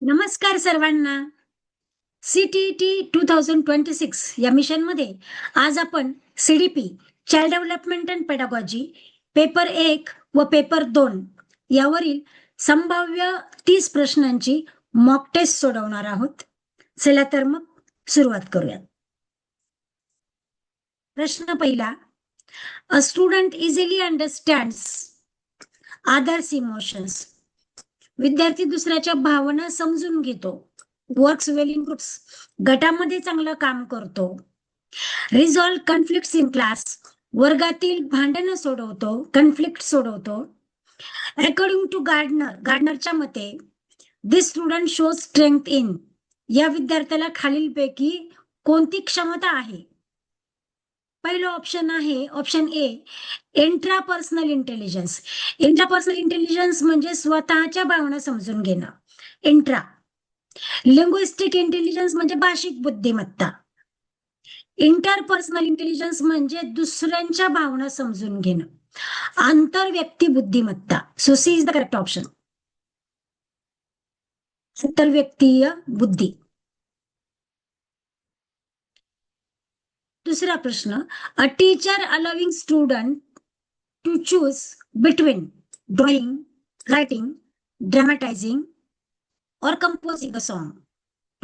नमस्कार सर्वांना. CTET 2026 या मिशनमध्ये आज आपण CDP child development and pedagogy paper 1 व पेपर 2 यावरील संभाव्य 30 प्रश्नांची मॉक टेस्ट सोडवणार आहोत. चला तर मग सुरुवात करूयात. प्रश्न पहिला. A student easily understands others emotions. विद्यार्थी दुसऱ्याच्या भावना समजून घेतो. Works well in groups. गटामध्ये चांगलं काम करतो. Resolve conflicts in class. वर्गातील भांडणं सोडवतो, कन्फ्लिक्ट सोडवतो. अकॉर्डिंग टू गार्डनरच्या मते दिस स्टुडंट शोज स्ट्रेंथ इन. या विद्यार्थ्याला खालीलपैकी कोणती क्षमता आहे? पहिलं ऑप्शन आहे option A, intrapersonal intelligence. Intrapersonal intelligence म्हणजे स्वतःच्या भावना समजून घेणं. इंट्रा. लिंग्विस्टिक इंटेलिजन्स म्हणजे भाषिक बुद्धिमत्ता. इंटरपर्सनल इंटेलिजन्स म्हणजे दुसऱ्यांच्या भावना समजून घेणं. आंतरव्यक्ती बुद्धिमत्ता. So C is the correct option. आंतरव्यक्तीय बुद्धी. दुसरा प्रश्न. A teacher allowing student to choose between drawing, writing, dramatising or composing a song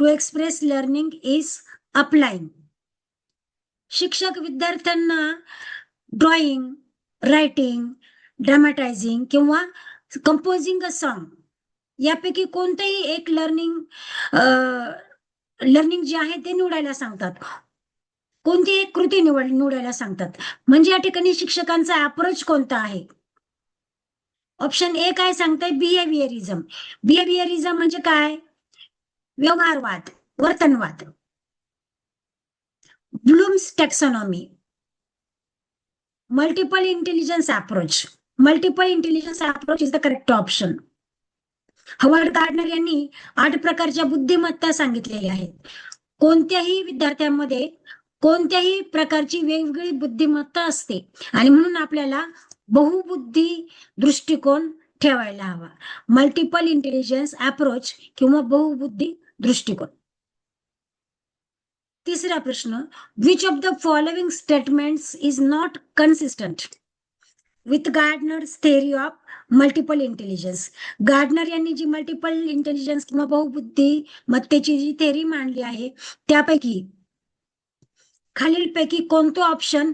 to express learning is applying. शिक्षक विद्यार्थ्यांना ड्रॉइंग, रायटिंग, ड्रामॅटायझिंग किंवा कंपोजिंग अ सॉन्ग यापैकी कोणतेही एक लर्निंग जे आहे ते निवडायला सांगतात. कोणती एक कृती निवडायला सांगतात. म्हणजे या ठिकाणी शिक्षकांचा अप्रोच कोणता आहे? ऑप्शन ए काय सांगताय? बिहेवियरिझम. बिहेवियरिझम म्हणजे काय? व्यवहारवाद, वर्तनवाद. Bloom's taxonomy. Multiple intelligence approach. Multiple intelligence approach is the correct option. Howard Gardner यांनी 8 प्रकारच्या बुद्धिमत्ता सांगितलेल्या आहेत. कोणत्याही विद्यार्थ्यांमध्ये कोणत्याही प्रकारची वेगवेगळी बुद्धिमत्ता असते आणि म्हणून आपल्याला बहुबुद्धी दृष्टिकोन ठेवायला हवा. मल्टिपल इंटेलिजन्स अप्रोच किंवा बहुबुद्धी दृष्टिकोन. तिसरा प्रश्न. Which of the following statements is not consistent with Gardner's theory of multiple intelligence. Gardner यांनी जी मल्टिपल इंटेलिजन्स किंवा बहुबुद्धिमत्तेची जी थेअरी मांडली आहे त्यापैकी खालीलपैकी कोणतं ऑप्शन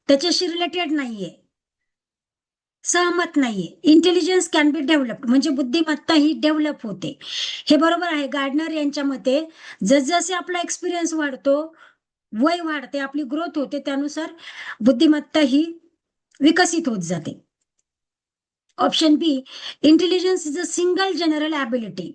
त्याच्याशी रिलेटेड नाहीये, सहमत नाहीये? इंटेलिजन्स कॅन बी डेव्हलप्ड म्हणजे बुद्धिमत्ता ही डेव्हलप होते. हे बरोबर आहे. गार्डनर यांच्या मते जसजसे आपला एक्सपिरियन्स वाढतो, वय वाढते, आपली ग्रोथ होते, त्यानुसार बुद्धिमत्ता ही विकसित होत जाते. Option B, intelligence is a single general ability.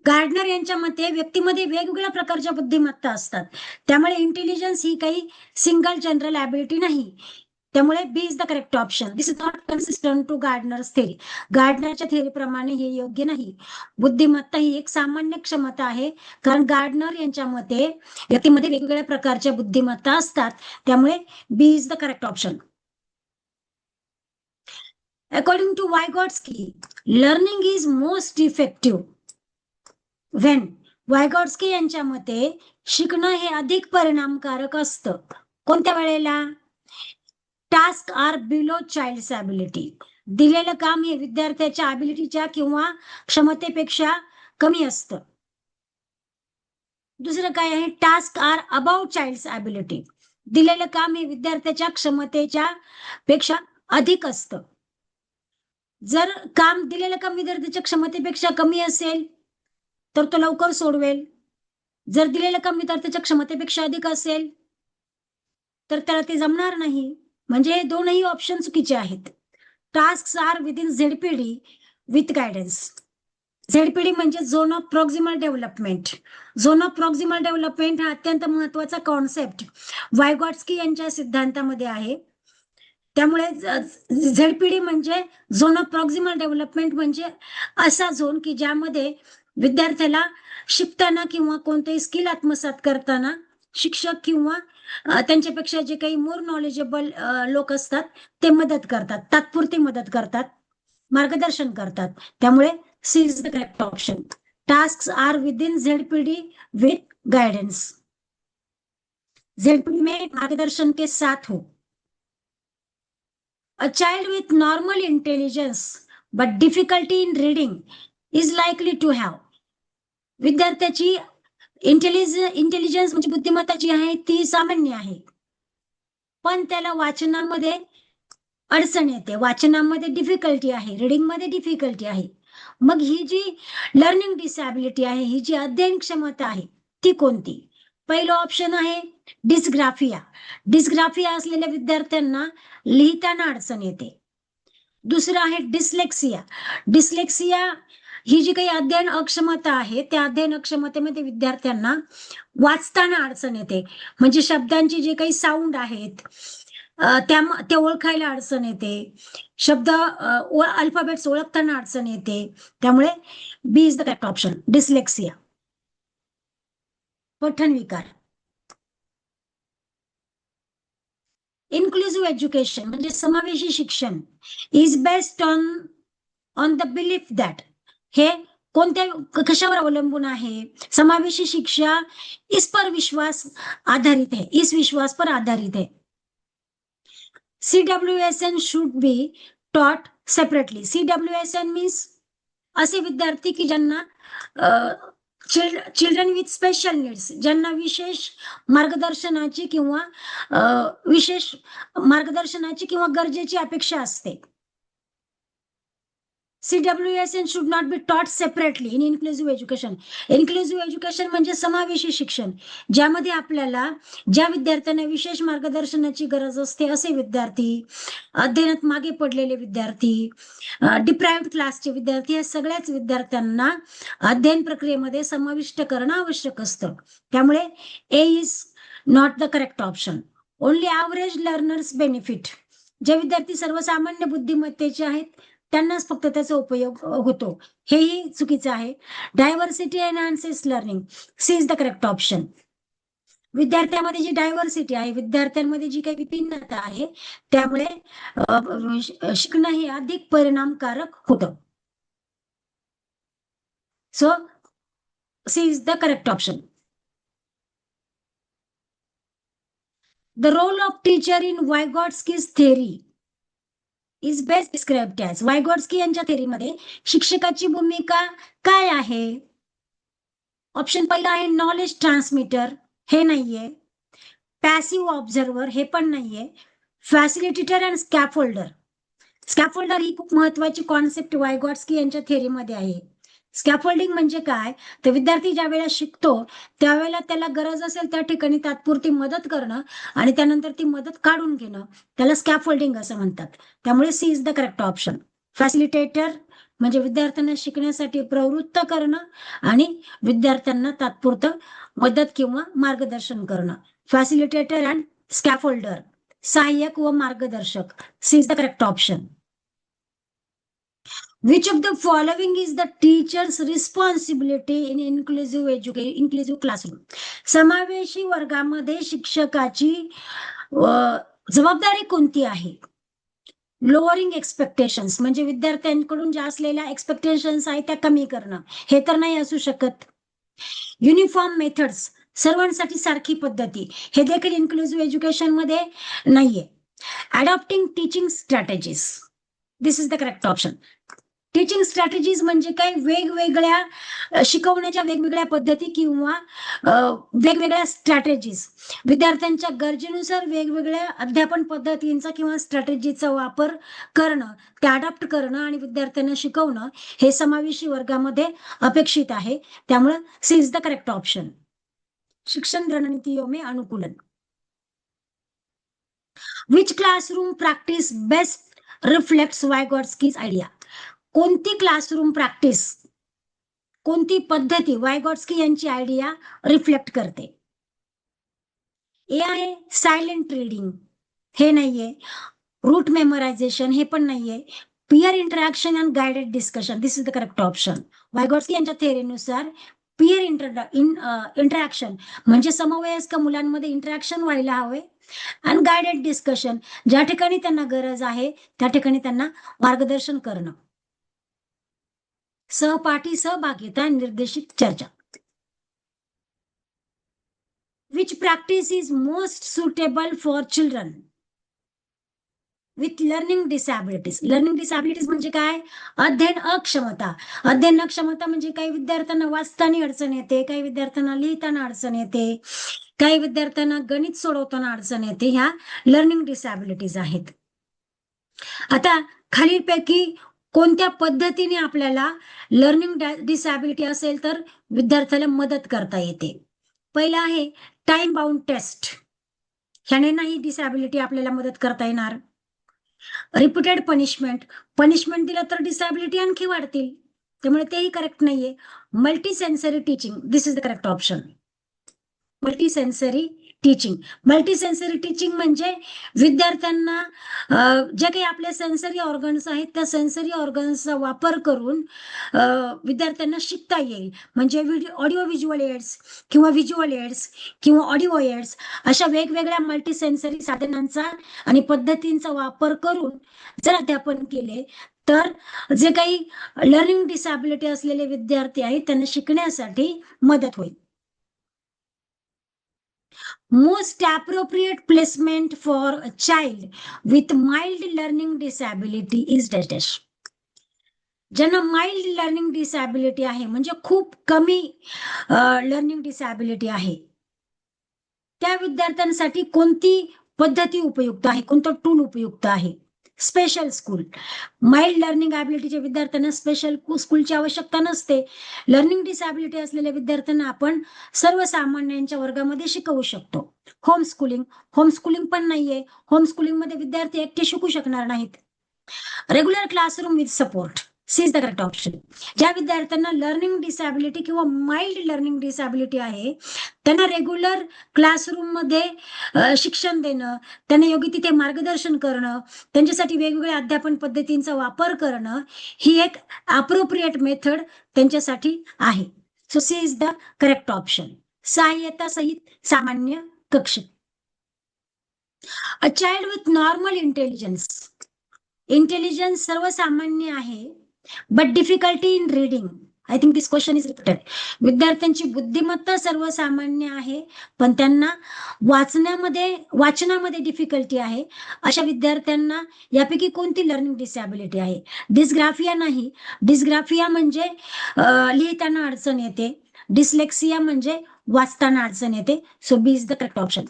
Gardner यांच्या मते व्यक्तीमध्ये वेगवेगळ्या प्रकारच्या बुद्धिमत्ता असतात, त्यामुळे इंटेलिजन्स ही काही सिंगल जनरल ॲबिलिटी नाही. त्यामुळे B is the correct option. This is not consistent to Gardner's theory. गार्डनरच्या थेअरीप्रमाणे हे योग्य नाही. बुद्धिमत्ता ही एक सामान्य क्षमता आहे, कारण गार्डनर यांच्या मते व्यक्तीमध्ये वेगवेगळ्या प्रकारच्या बुद्धिमत्ता असतात, त्यामुळे B is the correct option. According to Vygotsky, learning is most effective when. Vygotsky यांच्या मते शिकणं हे अधिक परिणामकारक असतं कोणत्या वेळेला? Task are below child's ability. दिलेलं काम हे विद्यार्थ्याच्या ॲबिलिटीच्या किंवा क्षमतेपेक्षा कमी असतं. दुसरं काय आहे? Task are about child's ability. दिलेलं काम हे विद्यार्थ्याच्या क्षमतेच्या पेक्षा अधिक असतं. जर दिलेलं काम विद्यार्थ्याच्या क्षमतेपेक्षा कमी असेल तर तो लवकर सोडवेल. जर दिलेलं काम विद्यार्थ्याच्या क्षमतेपेक्षा अधिक असेल तर त्याला ते जमणार नाही. म्हणजे हे दोनही ऑप्शन चुकीचे आहेत. Task are within ZPD with guidance. ZPD म्हणजे zone of proximal development. Zone of proximal development हा अत्यंत महत्वाचा कॉन्सेप्ट वायगॉट्स्की यांच्या सिद्धांतामध्ये आहे. त्यामुळे झेडपीडी म्हणजे झोन ऑफ प्रॉक्सिमल डेव्हलपमेंट म्हणजे असा झोन की ज्यामध्ये विद्यार्थ्याला शिकताना किंवा कोणतेही स्किल आत्मसात करताना शिक्षक किंवा त्यांच्यापेक्षा जे काही मोर नॉलेजेबल लोक असतात ते मदत करतात, तात्पुरती मदत करतात, मार्गदर्शन करतात. त्यामुळे C is the correct option. Tasks are within ZPD with guidance. ZPD में मार्गदर्शन के साथ हो. A child with normal intelligence but difficulty in reading is likely to have. विद्यार्थ्याची इंटेलिजन्स म्हणजे बुद्धिमत्ता जी आहे ती सामान्य आहे, पण त्याला वाचनामध्ये अडचण येते, वाचनामध्ये डिफिकल्टी आहे, रिडिंग मध्ये डिफिकल्टी आहे. मग ही जी लर्निंग डिसॅबिलिटी आहे, ही जी अध्ययन क्षमता आहे ती कोणती? पहिलं ऑप्शन आहे डिस्ग्राफिया. डिस्ग्राफिया असलेल्या विद्यार्थ्यांना लिहिताना अडचण येते. दुसरं आहे डिस्लेक्सिया. डिस्लेक्सिया ही जी काही अध्ययन अक्षमता आहे, त्या अध्ययन अक्षमतेमध्ये विद्यार्थ्यांना वाचताना अडचण येते, म्हणजे शब्दांची जे काही साऊंड आहेत ते ओळखायला अडचण येते, शब्द अल्फाबेट्स ओळखताना अडचण येते. त्यामुळे B is the correct option, dyslexia. पठण विकार. इन्क्लुझिव्ह एज्युकेशन म्हणजे समावेशी शिक्षण is based on the belief that, हे कोणत्या कशावर अवलंबून आहे? समावेशी शिक्षा इस पर विश्वास आधारित है, इस विश्वास पर आधारित है. CWSN should be taught separately. CWSN means असे विद्यार्थी की ज्यांना चिल्ड्रन विथ स्पेशल नीड्स, ज्यांना विशेष मार्गदर्शनाची किंवा गरजेची अपेक्षा असते. CWSN should not be taught separately in inclusive education. Inclusive education म्हणजे समावेशी शिक्षण, ज्यामध्ये आपल्याला ज्या विद्यार्थ्यांना विशेष मार्गदर्शनाची गरज असते असे विद्यार्थी, अध्ययनात मागे पडलेले विद्यार्थी, डिप्राइव्ड क्लासचे विद्यार्थी, या सगळ्याच विद्यार्थ्यांना अध्ययन प्रक्रियेमध्ये समाविष्ट करणं आवश्यक असतं. त्यामुळे A is not the correct option. Only average learners benefit. जे विद्यार्थी सर्वसामान्य बुद्धिमत्तेचे आहेत त्यांनाच फक्त त्याचा उपयोग होतो, हेही चुकीचं आहे. Diversity enhances learning. C is the correct option. विद्यार्थ्यांमध्ये जी डायव्हर्सिटी आहे, विद्यार्थ्यांमध्ये जी काही विभिन्नता आहे, त्यामुळे शिकणं हे अधिक परिणामकारक होतं. So C is the correct option. The role of teacher in Vygotsky's theory is best described as. Vygotsky यांच्या थेअरीमध्ये शिक्षकाची भूमिका काय आहे? ऑप्शन पहिला आहे नॉलेज ट्रान्समीटर, हे नाहीये. पॅसिव्ह ऑब्झर्वर, हे पण नाहीये. Facilitator and स्कॅफोल्डर. स्कॅफोल्डर ही खूप महत्वाची कॉन्सेप्ट वायगॉट्स्की यांच्या थेअरीमध्ये आहे. स्कॅफोल्डिंग म्हणजे काय? तर विद्यार्थी ज्या वेळेला शिकतो त्यावेळेला त्याला गरज असेल त्या ठिकाणी तात्पुरती मदत करणं आणि त्यानंतर ती मदत काढून घेणं, त्याला स्कॅफोल्डिंग असं म्हणतात. त्यामुळे C is the correct option. Facilitator म्हणजे विद्यार्थ्यांना शिकण्यासाठी प्रवृत्त करणं आणि विद्यार्थ्यांना तात्पुरतं मदत किंवा मार्गदर्शन करणं. फॅसिलिटेटर अँड स्कॅफोल्डर, सहाय्यक व मार्गदर्शक. C is the correct option. Which of the following is the teacher's responsibility in inclusive classroom? समावेशी वर्गामध्ये शिक्षकाची जबाबदारी कोणती आहे? लोअरिंग एक्सपेक्टेशन्स म्हणजे विद्यार्थ्यांकडून ज्या असलेल्या एक्सपेक्टेशन्स आहेत त्या कमी करणं, हे तर नाही असू शकत. युनिफॉर्म मेथड्स, सर्वांसाठी सारखी पद्धती, हे देखील इन्क्लुसिव्ह एज्युकेशन मध्ये नाहीये. Adopting teaching strategies, this is the correct option. Teaching strategies म्हणजे काय? वेगवेगळ्या शिकवण्याच्या वेगवेगळ्या पद्धती किंवा वेगवेगळ्या स्ट्रॅटेजीज, विद्यार्थ्यांच्या गरजेनुसार वेगवेगळ्या अध्यापन पद्धतींचा किंवा स्ट्रॅटेजीचा वापर करणं, ते अडॉप्ट करणं आणि विद्यार्थ्यांना शिकवणं हे समावेशी वर्गामध्ये अपेक्षित आहे. त्यामुळे C is the correct option. शिक्षण रणनीतियों में अनुकूलन. Which classroom practice best reflects Vygotsky's idea? कोणती क्लासरूम प्रॅक्टिस, कोणती पद्धती वायगॉट्स्की यांची आयडिया रिफ्लेक्ट करते? ए आहे सायलेंट रीडिंग, हे नाहीये. रूट मेमोरायझेशन, हे पण नाहीये. Peer interaction and guided discussion, this is the correct option. Vygotsky यांच्या थेअरीनुसार पियर इंटरॅक्शन म्हणजे समवयस्क मुलांमध्ये इंटरॅक्शन व्हायला हवे, आणि गायडेड डिस्कशन ज्या ठिकाणी त्यांना गरज आहे त्या ठिकाणी त्यांना मार्गदर्शन करणं. सहपाठी सहभागिता निर्देशित चर्चा. Which practice is most suitable for children with learning disabilities? Learning disabilities म्हणजे काय? अध्ययन अक्षमता. अध्ययन अक्षमता म्हणजे काही विद्यार्थ्यांना वाचताना अडचण येते, काही विद्यार्थ्यांना लिहिताना अडचण येते, काही विद्यार्थ्यांना गणित सोडवताना अडचण येते. ह्या लर्निंग डिसॅबिलिटीज आहेत. आता खालीलपैकी कोणत्या पद्धतीने आपल्याला लर्निंग डिसॅबिलिटी असेल तर विद्यार्थ्याला मदत करता येते? पहिलं आहे टाइम बाउंड टेस्ट. ह्याने नाही डिसॅबिलिटी आपल्याला मदत करता येणार. Repeated punishment. पनिशमेंट दिलं तर डिसॅबिलिटी आणखी वाढतील, त्यामुळे तेही करेक्ट नाहीये. Multi sensory teaching, this is the correct option. Multi sensory teaching. Multi sensory teaching म्हणजे विद्यार्थ्यांना जे काही आपले सेन्सरी ऑर्गन्स आहेत त्या सेन्सरी ऑर्गन्सचा वापर करून विद्यार्थ्यांना शिकता येईल. म्हणजे ऑडिओ व्हिज्युअल एड्स किंवा व्हिज्युअल एड्स किंवा ऑडिओ एड्स अशा वेगवेगळ्या मल्टी सेन्सरी साधनांचा आणि पद्धतींचा वापर करून जर अध्यापन केले तर जे काही लर्निंग डिसॅबिलिटी असलेले विद्यार्थी आहेत त्यांना शिकण्यासाठी मदत होईल. Most appropriate placement for a child with mild learning disability is dash dash. ज्यांना माइल्ड लर्निंग डिसॅबिलिटी आहे म्हणजे खूप कमी लर्निंग डिसॅबिलिटी आहे त्या विद्यार्थ्यांसाठी कोणती पद्धती उपयुक्त आहे, कोणतं टूल उपयुक्त आहे? Special school. माइल्ड लर्निंग ॲबिलिटीच्या विद्यार्थ्यांना स्पेशल स्कूलची आवश्यकता नसते. लर्निंग डिसॅबिलिटी असलेल्या विद्यार्थ्यांना आपण सर्वसामान्यांच्या वर्गामध्ये शिकवू शकतो. Home schooling. होम स्कूलिंग पण नाहीये. होम स्कूलिंग मध्ये विद्यार्थी एकटे शिकू शकणार नाहीत. Regular classroom with support, C is the correct option. ज्या विद्यार्थ्यांना लर्निंग डिसॅबिलिटी किंवा माइल्ड लर्निंग डिसॅबिलिटी आहे त्यांना रेग्युलर क्लासरूम मध्ये शिक्षण देणं, त्यांना योग्य तिथे मार्गदर्शन करणं, त्यांच्यासाठी वेगवेगळ्या अध्यापन पद्धतींचा वापर करणं ही एक अप्रोप्रिएट मेथड त्यांच्यासाठी आहे. So C is the correct option. सहाय्यता सहित सामान्य कक्ष. A child with normal intelligence. Intelligence सर्वसामान्य आहे but difficulty in reading. I think this question is repeated. विद्यार्थ्यांची बुद्धिमत्ता सर्वसामान्य आहे पण त्यांना वाचनामध्ये डिफिकल्टी आहे. अशा विद्यार्थ्यांना यापैकी कोणती लर्निंग डिसॅबिलिटी आहे? डिस्ग्राफिया नाही. डिस्ग्राफिया म्हणजे लिहिताना अडचण येते. डिस्लेक्सिया म्हणजे वाचताना अडचण येते. So B is the correct option.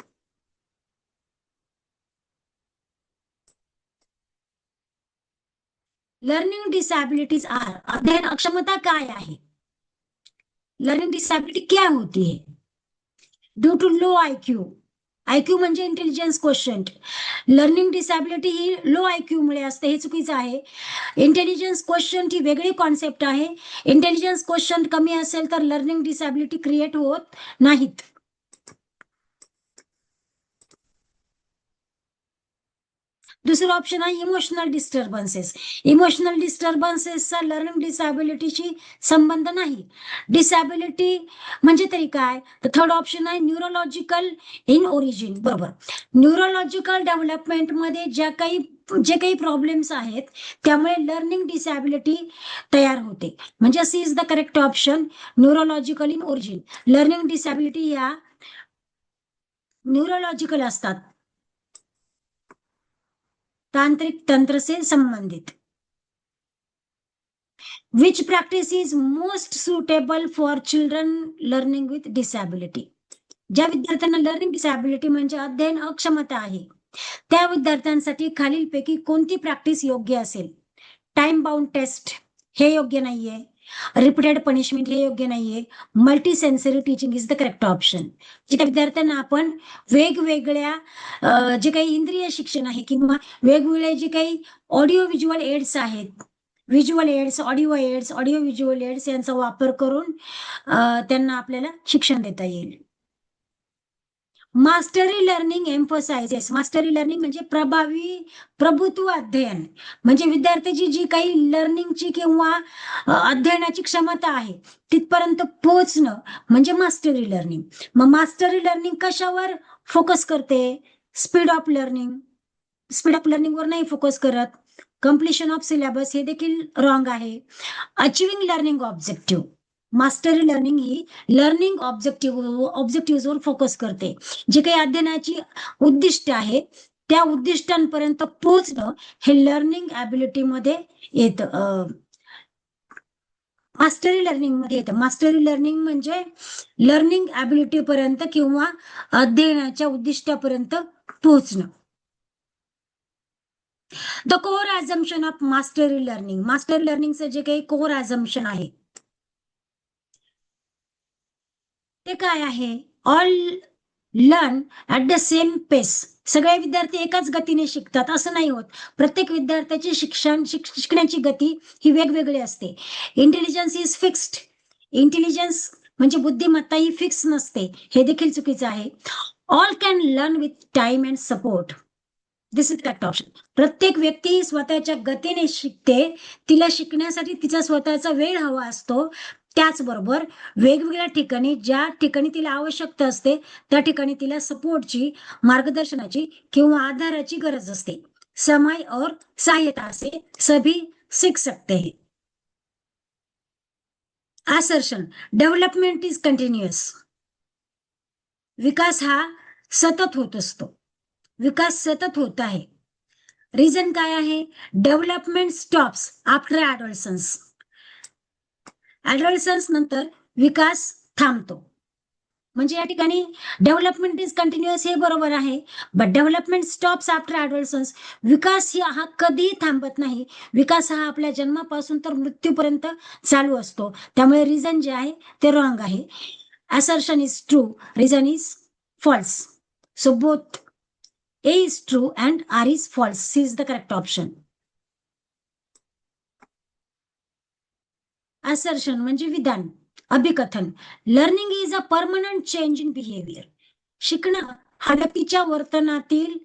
Learning disabilities are. अध्ययन अक्षमता काय आहे? लर्निंग डिसॅबिलिटी क्या होती है? Due to low IQ. IQ म्हणजे इंटेलिजन्स क्वेश्चन. लर्निंग डिसॅबिलिटी ही लो आयक्यू मुळे असते, हे चुकीचं आहे. इंटेलिजन्स क्वेश्चन ही वेगळी कॉन्सेप्ट आहे. इंटेलिजन्स क्वेश्चन कमी असेल तर लर्निंग डिसॅबिलिटी क्रिएट होत नाहीत. दुसरं ऑप्शन आहे इमोशनल डिस्टर्बन्सेस. इमोशनल डिस्टर्बन्सेसचा लर्निंग डिसॅबिलिटीशी संबंध नाही. डिसॅबिलिटी म्हणजे तरी काय? तर थर्ड ऑप्शन आहे न्यूरोलॉजिकल इन ओरिजिन. बरोबर. न्यूरोलॉजिकल डेव्हलपमेंटमध्ये जे काही प्रॉब्लेम्स आहेत त्यामुळे लर्निंग डिसॅबिलिटी तयार होते. म्हणजे C is the correct option. Neurological in origin. Learning disability या न्यूरोलॉजिकल असतात, तांत्रिक तंत्र से संबंधित. Which practice is most suitable for children learning with disability? ज्या विद्यार्थ्यांना लर्निंग डिसॅबिलिटी म्हणजे अध्ययन अक्षमता आहे त्या विद्यार्थ्यांसाठी खालीलपैकी कोणती प्रॅक्टिस योग्य असेल? टाइम बाउंड टेस्ट हे योग्य नाहीये. रिपीटेड पनिशमेंट हे योग्य नाहीये. Multi sensory teaching is the correct option. जिथे विद्यार्थ्यांना आपण वेगवेगळ्या जे काही इंद्रिय शिक्षण आहे किंवा वेगवेगळे जे काही ऑडिओ व्हिज्युअल एड्स आहेत, visual aids, audio aids, audio visual aids यांचा वापर करून त्यांना आपल्याला शिक्षण देता येईल. Mastery learning emphasises. Mastery learning म्हणजे प्रभुत्व अध्ययन. म्हणजे विद्यार्थ्याची जी काही लर्निंगची किंवा अध्ययनाची क्षमता आहे तिथपर्यंत पोहोचणं म्हणजे मास्टरी लर्निंग. मग मास्टरी लर्निंग कशावर फोकस करते? Speed of learning. Speed of learning वर नाही फोकस करत. कम्प्लिशन ऑफ सिलेबस हे देखील रॉंग आहे. Achieving learning objective, mastery learning ही लर्निंग ऑब्जेक्टिव्हवर फोकस करते. जे काही अध्ययनाची उद्दिष्ट आहे त्या उद्दिष्टांपर्यंत पोहोचणं हे लर्निंग ॲबिलिटी मध्ये येतं. मास्टरी लर्निंग मध्ये येतं. मास्टरी लर्निंग म्हणजे लर्निंग ॲबिलिटी पर्यंत किंवा अध्ययनाच्या उद्दिष्टापर्यंत पोहोचणं. The core assumption of mastery learning, mastery लर्निंगचं जे काही कोर ॲझम्पशन आहे ते काय आहे? All learn at the same pace. सगळे विद्यार्थी एकाच गतीने शिकतात असं नाही होत. प्रत्येक विद्यार्थ्याची शिकण्याची गती ही वेगवेगळी असते. Intelligence is fixed. इंटेलिजन्स म्हणजे बुद्धिमत्ता ही फिक्स नसते, हे देखील चुकीचं आहे. All can learn with time and support. This is correct option. प्रत्येक व्यक्ती स्वतःच्या गतीने शिकते. तिला शिकण्यासाठी तिचा स्वतःचा वेळ हवा असतो. त्याचबरोबर वेगवेगळ्या ठिकाणी ज्या ठिकाणी तिला आवश्यकता असते त्या ठिकाणी तिला सपोर्टची, मार्गदर्शनाची किंवा आधाराची गरज असते. समय और सहायता से सभी सीख सकते हैं. Assertion, development is continuous. विकास हा सतत होत असतो. विकास सतत होत आहे. रिझन काय आहे? Development stops after adolescence. Adolescence नंतर विकास थांबतो. म्हणजे या ठिकाणी डेव्हलपमेंट इज कंटिन्युअस हे बरोबर आहे, बट डेव्हलपमेंट स्टॉप्स आफ्टर ॲडोलसन्स. विकास हा कधीही थांबत नाही. विकास हा आपल्या जन्मापासून तर मृत्यूपर्यंत चालू असतो. त्यामुळे रिझन जे आहे ते रॉंग आहे. Assertion is true, reason is false. So both A is true and R is false. C is the correct option. Assertion म्हणजे विधान, अभिकथन. Learning is a permanent change in behaviour. शिकणं हा व्यक्तीच्या वर्तनातील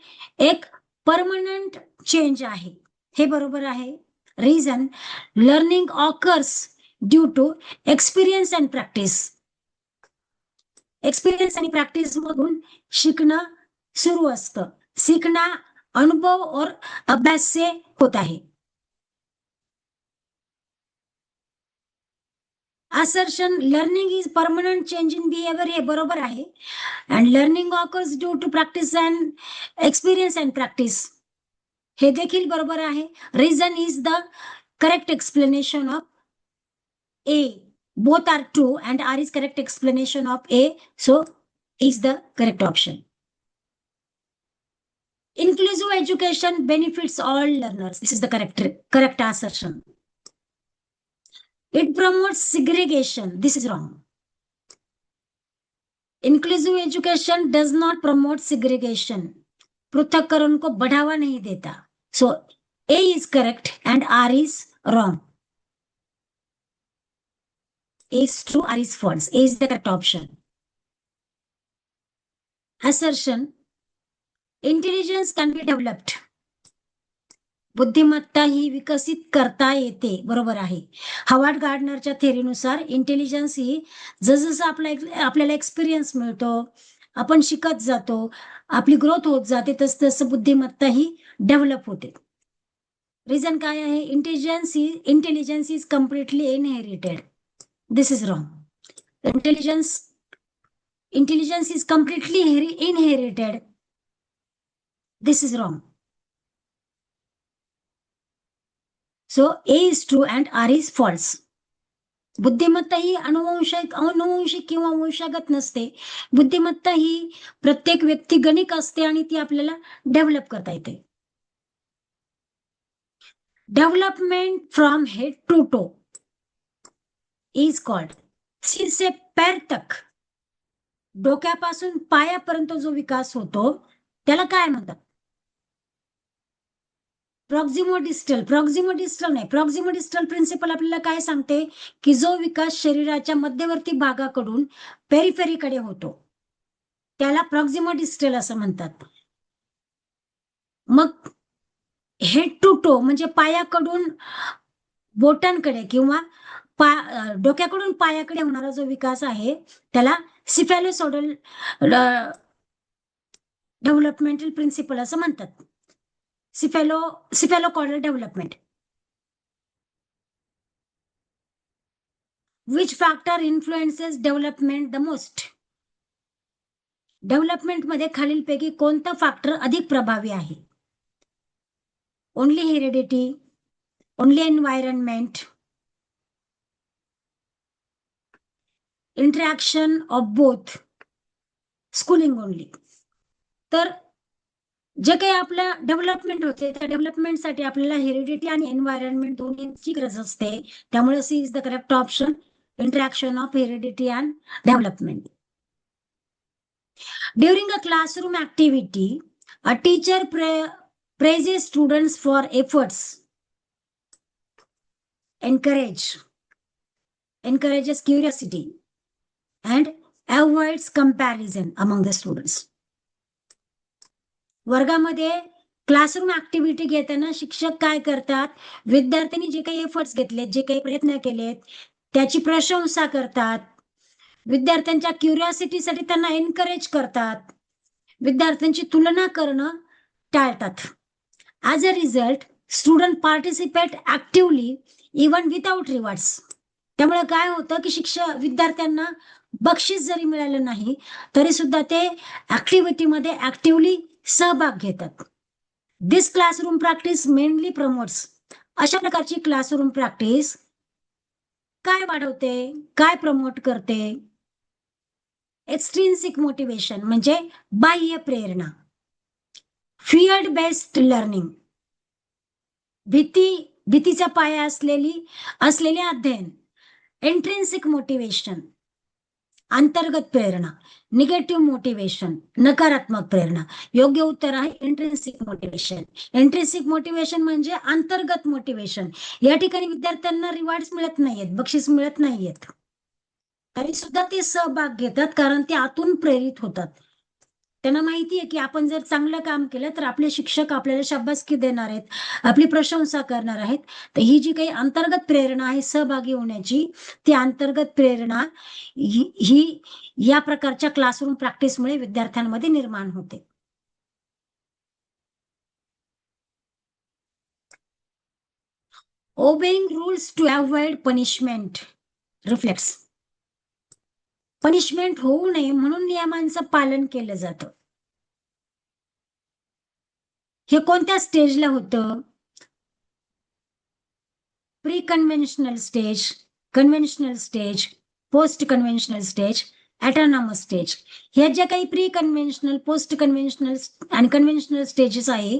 एक परमनंट चेंज आहे, हे बरोबर आहे. Reason, learning occurs due to experience and practice. Experience आणि प्रॅक्टिस मधून शिकणं सुरू असतं. सीखना अनुभव और अभ्यास से होता है. Assertion, learning is permanent change in behaviour हे बरोबर आहे. And learning occurs due to practice and experience and practice हे देखील बरोबर आहे. Reason is the correct explanation of A. Both are true and R is correct explanation of A. So is the correct option. Inclusive education benefits all learners. This is the correct assertion. It promotes segregation. This is wrong. Inclusive education does not promote segregation. पृथक्करण को बढ़ावा नहीं देता. So A is correct and R is wrong. A is true, R is false. A is the correct option. Assertion, intelligence can be developed. बुद्धिमत्ता ही विकसित करता येते, बरोबर आहे. हार्वर्ड गार्डनरच्या थेरीनुसार इंटेलिजन्स ही जसजसं आपल्याला एक्सपिरियन्स मिळतो, आपण शिकत जातो, आपली ग्रोथ होत जाते, तसं बुद्धिमत्ता ही डेव्हलप होते. रिझन काय आहे? Intelligence is completely inherited. This is wrong. Intelligence is completely inherited. This is wrong. So A is true and R is false. बुद्धिमत्ता ही अनुवंशिक किंवा वंशागत नसते. बुद्धिमत्ता ही प्रत्येक व्यक्ती गणिक असते आणि ती आपल्याला डेव्हलप करता येते. Development from head to toe is called. सिर से पैर तक, डोक्यापासून पायापर्यंत जो विकास होतो त्याला काय म्हणतात? प्रॉक्झिमोडिस्टल नाही. प्रॉक्झिमोडिस्टल प्रिन्सिपल आपल्याला काय सांगते की जो विकास शरीराच्या मध्यवर्ती भागाकडून पेरिफेरीकडे होतो त्याला प्रॉक्झिमोडिस्टल असं म्हणतात. मग हेड टू टो म्हणजे पायाकडून बोटांकडे किंवा डोक्याकडून पायाकडे होणारा जो विकास आहे त्याला सिफॅलोसोडल डेव्हलपमेंटल प्रिन्सिपल असं म्हणतात. cephalocaudal development. Which factor influences development the most? Development मध्ये खालीलपैकी कोणता फॅक्टर अधिक प्रभावी आहे? Only heredity, only environment, interaction of both, schooling only. तर जे काही आपलं डेव्हलपमेंट होते त्या डेव्हलपमेंटसाठी आपल्याला हेरिडिटी आणि एन्व्हायरमेंट दोन्हीची गरज असते. त्यामुळे C is the correct option, interaction of heredity and development. During a classroom activity, a teacher praises students for efforts, encourages curiosity, and avoids comparison among the students. वर्गामध्ये classroom activity घेताना शिक्षक काय करतात? विद्यार्थ्यांनी जे काही एफर्ट्स घेतलेत, जे काही प्रयत्न केलेत त्याची प्रशंसा करतात. विद्यार्थ्यांच्या क्युरिओसिटीसाठी त्यांना एनकरेज करतात. विद्यार्थ्यांची तुलना करणं टाळतात. As a result student participate actively even without rewards. त्यामुळे काय होतं की विद्यार्थ्यांना बक्षीस जरी मिळालं नाही तरी सुद्धा ते ऍक्टिव्हिटीमध्ये ऍक्टिव्हली सहभाग घेतात. दिस क्लासरूम प्रॅक्टिस मेनली प्रमोट्स. अशा प्रकारची क्लासरूम प्रॅक्टिस काय वाढवते, काय प्रमोट करते? एक्सट्रिन्सिक मोटिवेशन म्हणजे बाह्य प्रेरणा, फिअर्ड बेस्ड लर्निंग, भीतीचा पाया असलेले अध्ययन, इंट्रिन्सिक मोटिवेशन अंतर्गत प्रेरणा, निगेटिव्ह मोटिवेशन नकारात्मक प्रेरणा. योग्य उत्तर आहे इंट्रिन्सिक मोटिवेशन. इंट्रिन्सिक मोटिवेशन म्हणजे अंतर्गत मोटिवेशन. या ठिकाणी विद्यार्थ्यांना रिवॉर्ड्स मिळत नाहीयेत, बक्षीस मिळत नाहीयेत, तरी सुद्धा ते सहभाग घेतात कारण ते आतून प्रेरित होतात. त्यांना माहिती आहे की आपण जर चांगलं काम केलं तर आपले शिक्षक आपल्याला शाबासकी देणार आहेत, आपली प्रशंसा करणार आहेत. तर ही जी काही अंतर्गत प्रेरणा आहे सहभागी होण्याची, ती अंतर्गत प्रेरणा ही या प्रकारच्या क्लासरूम प्रॅक्टिसमुळे विद्यार्थ्यांमध्ये निर्माण होते. Obeying rules to avoid punishment reflects. Punishment होऊ नये म्हणून नियमांचं पालन केलं जातं. हे कोणत्या स्टेजला होतं? Pre conventional stage, conventional stage, post conventional stage, autonomous stage. हे जे काही प्री कन्व्हेन्शनल, पोस्ट कन्व्हेन्शनल आणि कन्व्हेन्शनल स्टेजेस आहे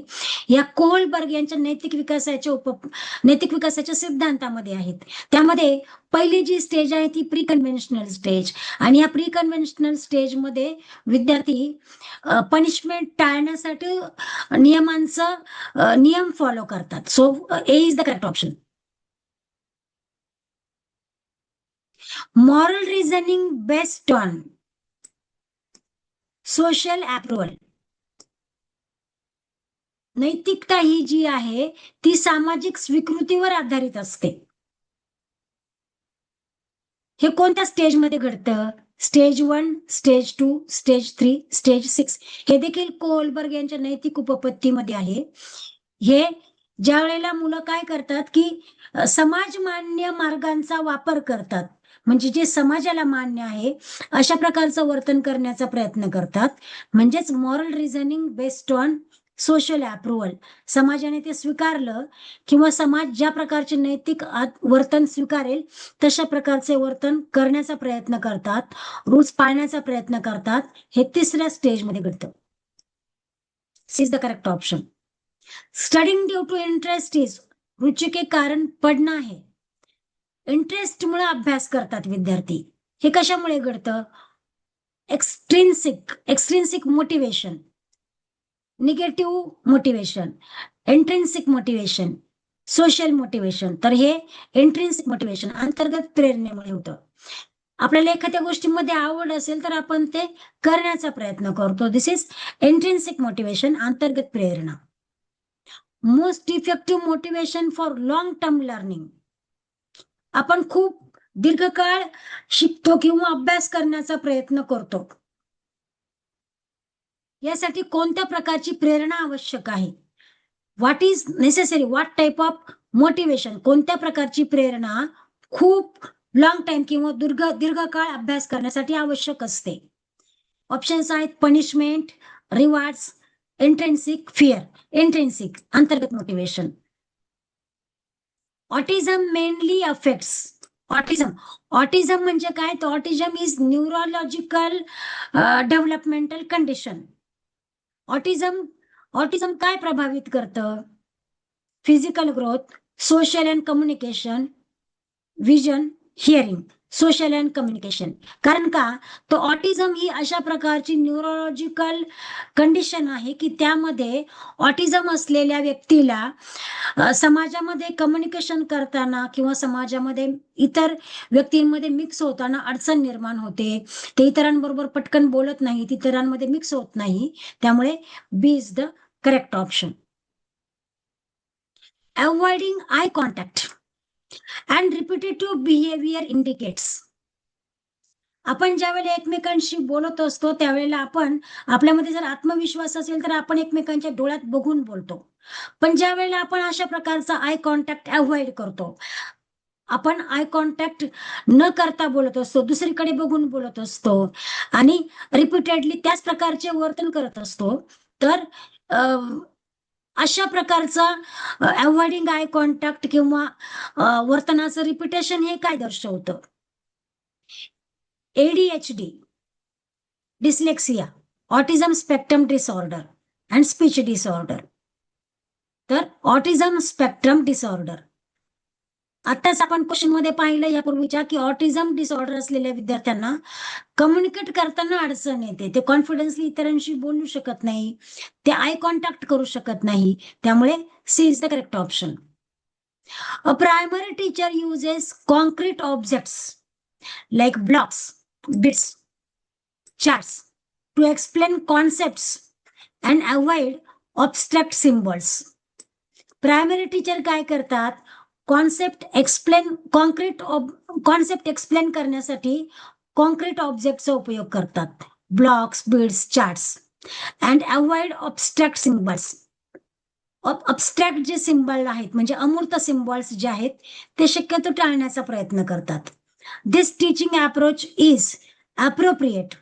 या कोहलबर्ग यांच्या नैतिक विकासाच्या सिद्धांतामध्ये आहेत. त्यामध्ये पहिली जी स्टेज आहे ती प्री कन्व्हेन्शनल स्टेज, आणि या प्री कन्व्हेन्शनल स्टेजमध्ये विद्यार्थी पनिशमेंट टाळण्यासाठी नियम फॉलो करतात. So A is the correct option. Moral reasoning based on social approval. नैतिकता ही जी आहे ती सामाजिक स्वीकृतीवर आधारित असते. हे कोणत्या स्टेजमध्ये घडतं? Stage 1, stage 2, stage 3, stage 6. हे देखील कोहलबर्ग यांच्या नैतिक उपपत्तीमध्ये आहे. हे ज्या वेळेला मुलं काय करतात की समाजमान्य मार्गांचा वापर करतात, म्हणजे जे समाजाला मान्य आहे अशा प्रकारचं वर्तन करण्याचा प्रयत्न करतात, म्हणजेच moral reasoning based on social approval. समाजाने ते स्वीकारलं किंवा समाज ज्या प्रकारचे नैतिक वर्तन स्वीकारेल तशा प्रकारचे वर्तन करण्याचा प्रयत्न करतात, रूल्स पाळण्याचा प्रयत्न करतात. हे तिसऱ्या स्टेजमध्ये घडतं. Is the correct option. Studying due to interest is, रुचि के कारण पढ़ना है. इंटरेस्टमुळे अभ्यास करतात विद्यार्थी. हे कशामुळे घडतं? Extrinsic motivation, negative motivation, intrinsic motivation, social motivation. तर हे इंट्रिन्सिक मोटिवेशन अंतर्गत प्रेरणेमुळे होतं. आपल्याला एखाद्या गोष्टीमध्ये आवड असेल तर आपण ते करण्याचा प्रयत्न करतो. दिस इज इंट्रिन्सिक मोटिवेशन, अंतर्गत प्रेरणा. Most effective motivation for long term learning. आपण खूप दीर्घकाळ शिकतो किंवा अभ्यास करण्याचा प्रयत्न करतो, यासाठी कोणत्या प्रकारची प्रेरणा आवश्यक आहे? What is necessary, what type of motivation, कोणत्या प्रकारची प्रेरणा खूप लॉंग टाइम किंवा दीर्घकाळ अभ्यास करण्यासाठी आवश्यक असते. ऑप्शन्स आहेत punishment, rewards, intrinsic fear. Intrinsic अंतर्गत motivation. Autism mainly affects autism म्हणजे काय, तर autism is neurological developmental condition. Autism काय प्रभावित करतं? Physical growth, social and communication, vision, hearing. Social and communication. कारण का, तो ऑटिझम ही अशा प्रकारची न्यूरोलॉजिकल कंडिशन आहे की त्यामध्ये ऑटिझम असलेल्या व्यक्तीला समाजामध्ये कम्युनिकेशन करताना किंवा समाजामध्ये इतर व्यक्तींमध्ये मिक्स होताना अडचण निर्माण होते. ते इतरांबरोबर पटकन बोलत नाहीत, इतरांमध्ये मिक्स होत नाही. त्यामुळे B is the correct option. Avoiding eye contact and repetitive behaviour indicates. आपण ज्यावेळेला एकमेकांशी बोलत असतो त्यावेळेला आपल्यामध्ये जर आत्मविश्वास असेल तर आपण एकमेकांच्या डोळ्यात बघून बोलतो. पण ज्या वेळेला आपण अशा प्रकारचा आय कॉन्टॅक्ट अवॉइड करतो, आपण आय कॉन्टॅक्ट न करता बोलत असतो, दुसरीकडे बघून बोलत असतो आणि रिपीटेडली त्याच प्रकारचे वर्तन करत असतो, तर अशा प्रकारचा अवॉइडिंग आय कॉन्टॅक्ट किंवा वर्तनाचं रिपिटेशन हे काय दर्शवतं? ADHD, dyslexia, autism spectrum disorder and speech disorder. तर ऑटिझम स्पेक्ट्रम डिसऑर्डर. आताच आपण क्वेश्चन मध्ये पाहिलं यापूर्वीच्या की ऑटिझम डिसऑर्डर असलेल्या विद्यार्थ्यांना कम्युनिकेट करताना अडचण येते. ते कॉन्फिडन्सली इतरांशी बोलू शकत नाही, ते आय कॉन्टॅक्ट करू शकत नाही. त्यामुळे C is the correct option. A primary teacher uses concrete objects like blocks, bits, charts to explain concepts and avoid abstract symbols. Primary teacher काय करतात? कॉन्सेप्ट एक्सप्लेन करण्यासाठी कॉन्क्रीट ऑब्जेक्टचा उपयोग करतात. Blocks, bits, charts and avoid abstract symbols. Abstract जे symbol आहेत म्हणजे अमूर्त symbols जे आहेत ते शक्यतो टाळण्याचा प्रयत्न करतात. This teaching approach is appropriate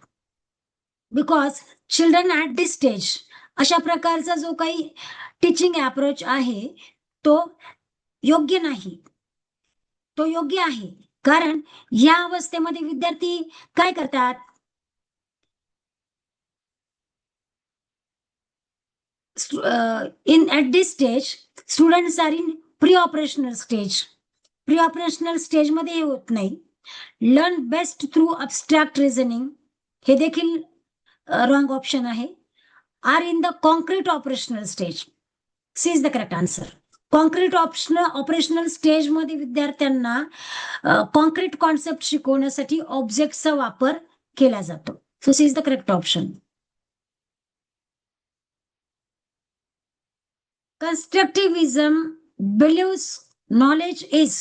because children at this stage, अशा प्रकारचा जो काही टीचिंग अप्रोच आहे तो योग्य नाही, तो योग्य आहे. कारण या अवस्थेमध्ये विद्यार्थी काय करतात? At this stage students are in pre-operational stage. Preoperational stage मध्ये हे होत नाही. Learn best through abstract reasoning, हे देखील रॉंग ऑप्शन आहे. Are in the concrete operational stage. C is the correct answer. Concrete operational stage मध्ये विद्यार्थ्यांना concrete concept शिकवण्यासाठी ऑब्जेक्टचा वापर केला जातो. So C is the correct option. Constructivism believes knowledge is.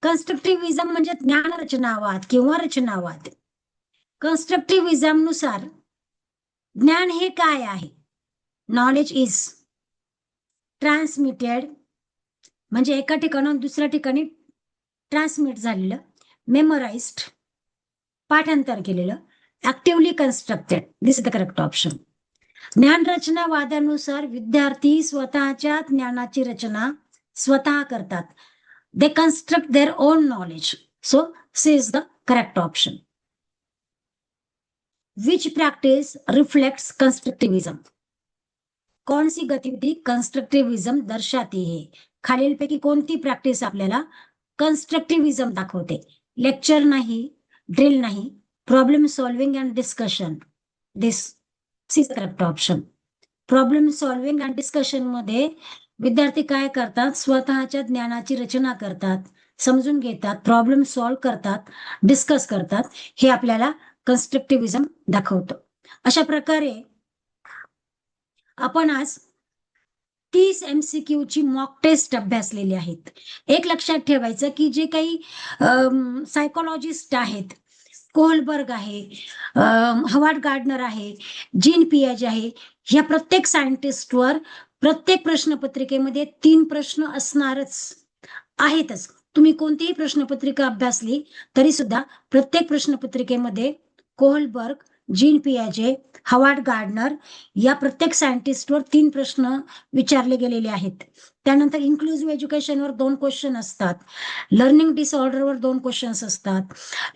Constructivism म्हणजे ज्ञानरचनावाद किंवा रचनावाद. कन्स्ट्रक्टिव्हिजम नुसार ज्ञान हे काय आहे? नॉलेज इज ट्रान्समिटेड म्हणजे एका ठिकाणाहून दुसऱ्या ठिकाणी ट्रान्समिट झालेलं, मेमोराइज्ड पाठांतर केलेलं, actively constructed. This is the correct option. ज्ञानरचनावादानुसार विद्यार्थी स्वतःच्या ज्ञानाची रचना स्वतः करतात. They construct their own knowledge. So, C is the correct option. Which practice reflects constructivism? कौन सी गतिविधि कंस्ट्रक्टिव्हिजम दर्शाती है? खालीलपैकी कोणती प्रॅक्टिस आपल्याला कंस्ट्रक्टिव्हिजम दाखवते? लेक्चर नाही, ड्रिल नाही, problem solving and discussion. This is the correct option. Problem solving and discussion मध्ये विद्यार्थी काय करतात? स्वतःच्या ज्ञानाची रचना करतात, समजून घेतात, प्रॉब्लेम सॉल्व्ह करतात, डिस्कस करतात. हे आपल्याला कन्स्ट्रक्टिव्हिजम दाखवतं. अशा प्रकारे आपण आज 30 MCQ ची मॉक टेस्ट अभ्यासलेली आहेत. एक लक्षात ठेवायचं की जे काही सायकोलॉजिस्ट आहेत, कोहलबर्ग आहे, हवार्ड गार्डनर आहे, जीन पियाजे आहे, ह्या प्रत्येक सायंटिस्टवर प्रत्येक प्रश्नपत्रिकेमध्ये 3 प्रश्न असणारच आहेतच. तुम्ही कोणतीही प्रश्नपत्रिका अभ्यासली तरी सुद्धा प्रत्येक प्रश्नपत्रिकेमध्ये कोहलबर्ग, जीन पियाजे, हवार्ड गार्डनर या प्रत्येक सायंटिस्टवर 3 प्रश्न विचारले गेलेले आहेत. त्यानंतर इन्क्लुझिव्ह एज्युकेशनवर 2 क्वेश्चन असतात. लर्निंग डिसऑर्डरवर 2 क्वेश्चन्स असतात.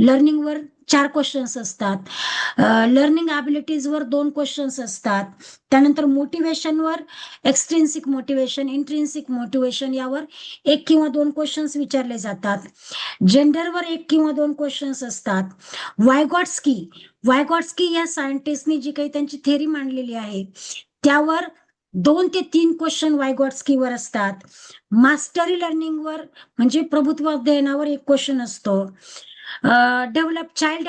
लर्निंगवर 4 क्वेश्चन्स असतात. लर्निंग ॲबिलिटीजवर 2 क्वेश्चन्स असतात. त्यानंतर मोटिव्हेशनवर एक्स्ट्रिन्सिक मोटिव्हेशन, इंट्रिन्सिक मोटिव्हेशन यावर 1 किंवा 2 क्वेश्चन्स विचारले जातात. जेंडरवर 1 किंवा 2 क्वेश्चन्स असतात. वायगॉट्स्की या सायंटिस्टनी जी काही त्यांची थेअरी मांडलेली आहे त्यावर 2 ते 3 क्वेश्चन वायगॉट्स्कीवर असतात. मास्टरी लर्निंगवर म्हणजे प्रभुत्व अध्ययनावर 1 क्वेश्चन असतो. चाइल्ड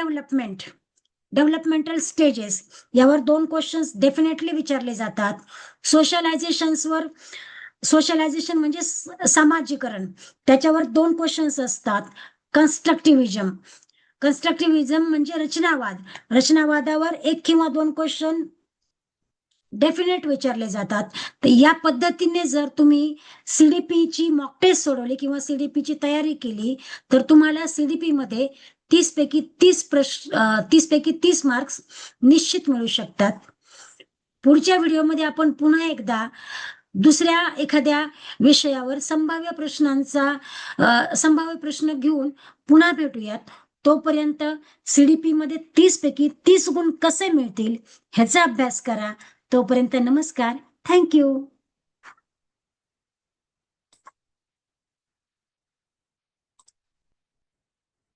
डेव्हलपमेंटल स्टेजेस यावर 2 क्वेश्चन्स डेफिनेटली विचारले जातात. सोशलायझेशन म्हणजे सामाजिकरण त्याच्यावर 2 क्वेश्चन्स असतात. कन्स्ट्रक्टिव्हिजम म्हणजे रचनावादावर 1 किंवा 2 क्वेश्चन डेफिनेट विचारले जातात. तर या पद्धतीने जर तुम्ही सीडीपीची मॉक टेस्ट सोडवली किंवा सीडीपीची तयारी केली तर तुम्हाला सीडीपी मध्ये 30 पैकी 30 मार्क्स निश्चित मिळू शकतात. पुढच्या व्हिडिओमध्ये आपण पुन्हा एकदा दुसऱ्या एखाद्या विषयावर संभाव्य प्रश्न घेऊन पुन्हा भेटूयात. तोपर्यंत सीडीपी मध्ये 30 पैकी 30 गुण कसे मिळतील ह्याचा अभ्यास करा. तोपर्यंत नमस्कार. थँक्यू.